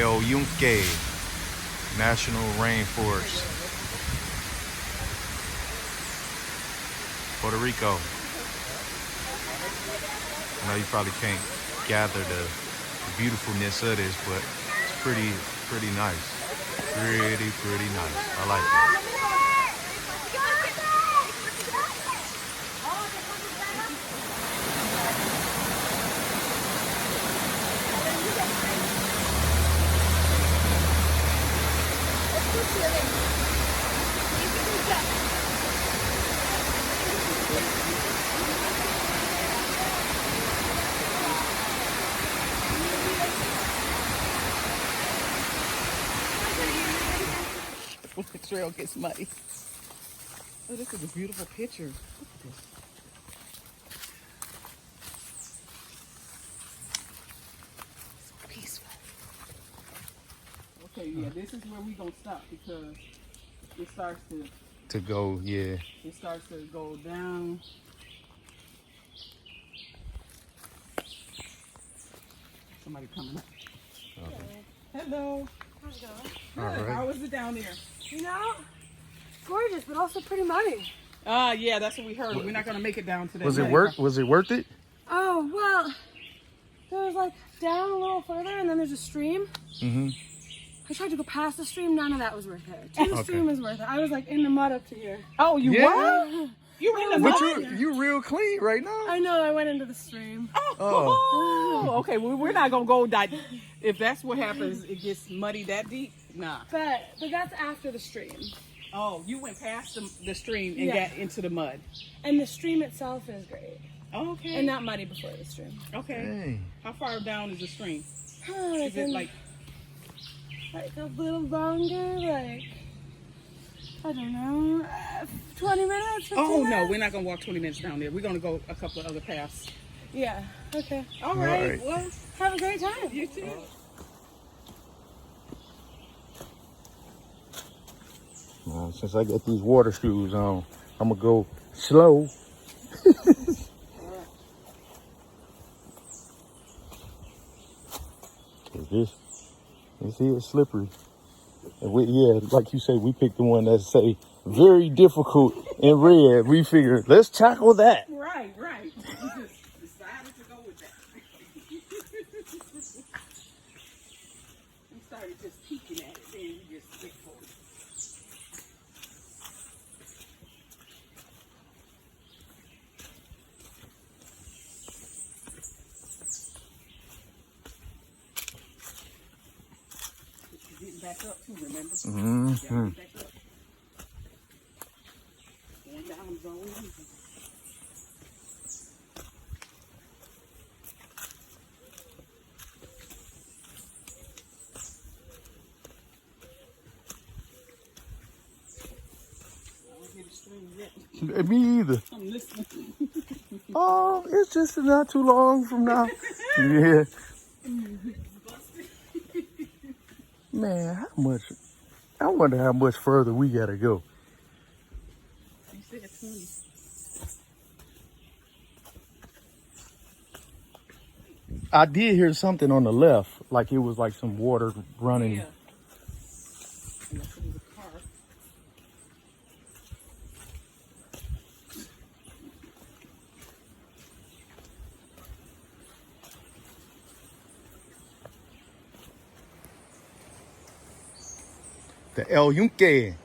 Yunque National Rainforest, Puerto Rico. I know you probably can't gather the beautifulness of this, but it's pretty nice. Pretty nice. I like it. The trail gets muddy. Oh, this is a beautiful picture. Look at this. So peaceful. Okay, yeah, this is where we gonna stop because it starts To go, yeah. It starts to go down. Somebody coming up. Okay. Hello. How's it going? All right. How was it down there? You know, gorgeous, but also pretty muddy. Yeah, that's what we heard. We're not gonna make it down today. Was it worth it? Oh, well, there was like down a little further and then there's a stream. Mm-hmm. I tried to go past the stream, none of that was worth it. To the stream was worth it. I was like in the mud up to here. Oh, you were? You were in the mud? But you real clean right now. I know, I went into the stream. Oh. Okay, well, we're not gonna go that. If that's what happens, it gets muddy that deep. Nah. But that's after the stream. Oh, you went past the stream and got into the mud. And the stream itself is great. Okay. And not muddy before the stream. Okay. Hey. How far down is the stream? Is it like a little longer, like, I don't know, 20 minutes, 15 Oh, minutes? no, we're not going to walk 20 minutes down there. We're going to go a couple of other paths. Yeah, okay. All right. right. Well, Have a great time. you too. Well, since I got these water shoes on, I'm gonna go slow. This here is slippery. And like you say, we picked the one that say very difficult in red. We figured, let's tackle that. Right. We just decided to go with that. We started just peeking at it, then we just went for it. Getting back up too, remember? Mm-hmm. Back up. Going down is always easy. I don't hear the stream yet. Me either. I'm listening. Oh, it's just not too long from now. Yeah. Man, I wonder how much further we gotta go. You said 20. I did hear something on the left, like it was like some water running. Yeah. Unless it was a car. The Yunque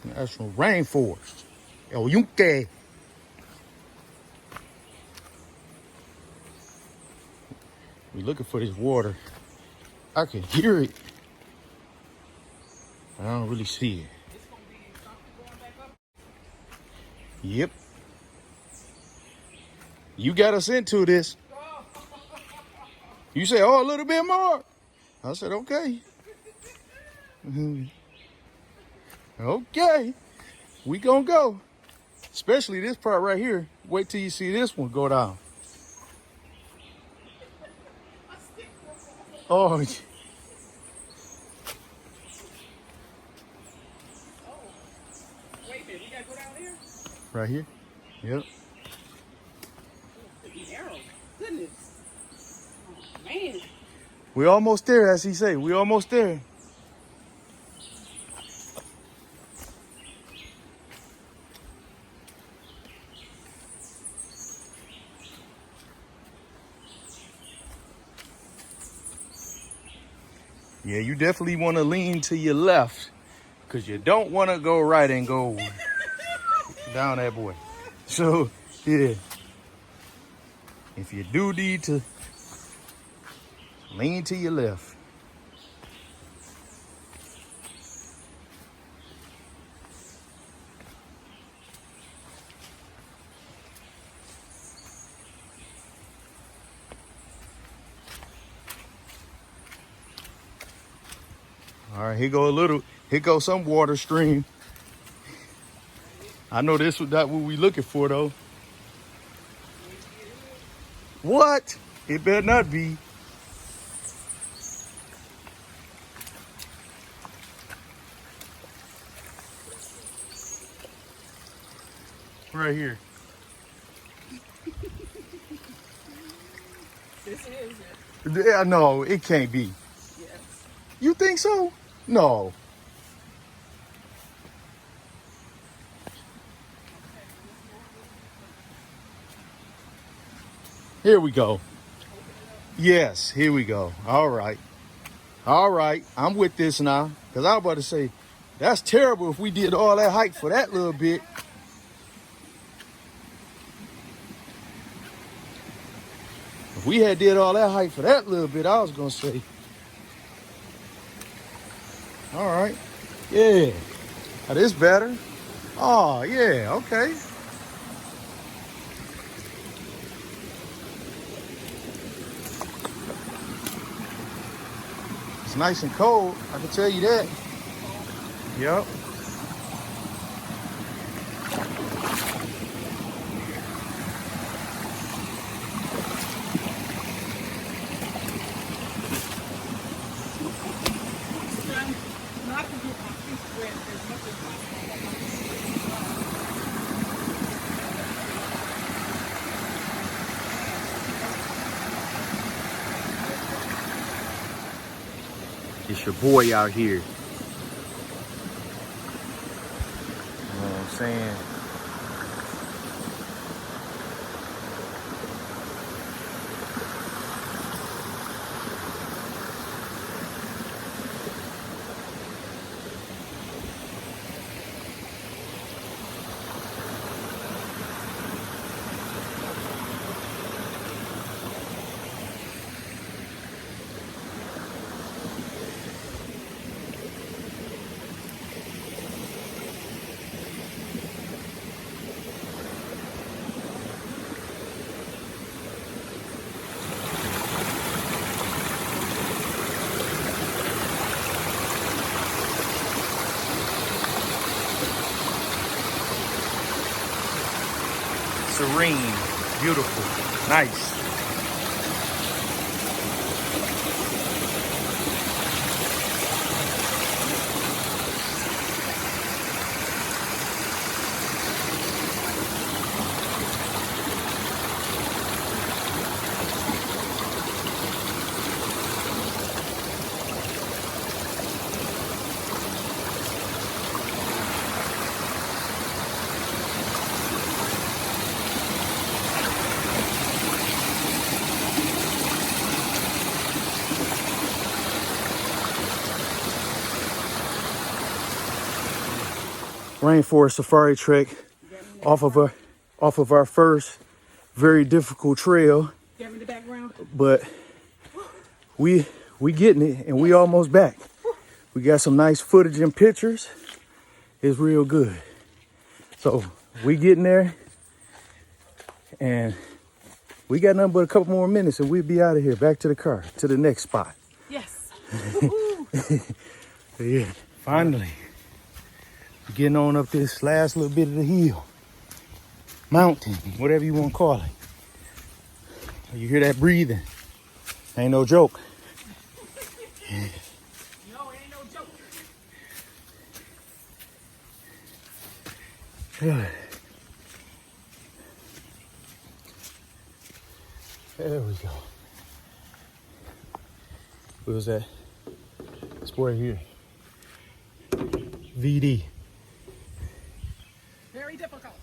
National Rainforest. Yunque. We're looking for this water. I can hear it. I don't really see it. It's going to be something going back up. Yep. You got us into this. You say, oh, a little bit more. I said, okay. Okay. We gonna go. Especially this part right here. Wait till you see this one go down. Oh. Wait a minute, we got to go down there? Right here. Yep. The arrow. Goodness. Oh, man. We're almost there, as he say. We're almost there. Yeah, you definitely want to lean to your left because you don't want to go right and go down that boy. So, yeah. If you do need to lean to your left. All right, here goes some water stream. I know this was not what we looking for though. What? It better not be. Right here. This is it. Yeah, no, it can't be. Yes. You think so? No. Here we go. Yes, here we go. All right. All right. I'm with this now. Because I was about to say, that's terrible if we did all that hike for that little bit. If we had did all that hike for that little bit, I was going to say, all right. Yeah. That is better. Oh, yeah. Okay. It's nice and cold. I can tell you that. Yep. Not to get my feet wet as much as possible. It's your boy out here. You know what I'm saying? Serene, beautiful, nice. Rainforest safari trek off of our first very difficult trail, Get in the background. but we getting it and we almost back. We got some nice footage and pictures. It's real good. So we getting there and we got nothing but a couple more minutes and we'll be out of here, back to the car, to the next spot. Yes. Yeah, finally. Getting on up this last little bit of the hill, mountain, whatever you want to call it. You hear that breathing? Ain't no joke. No, it ain't no joke. There we go. We was at square here. VD. Very difficult.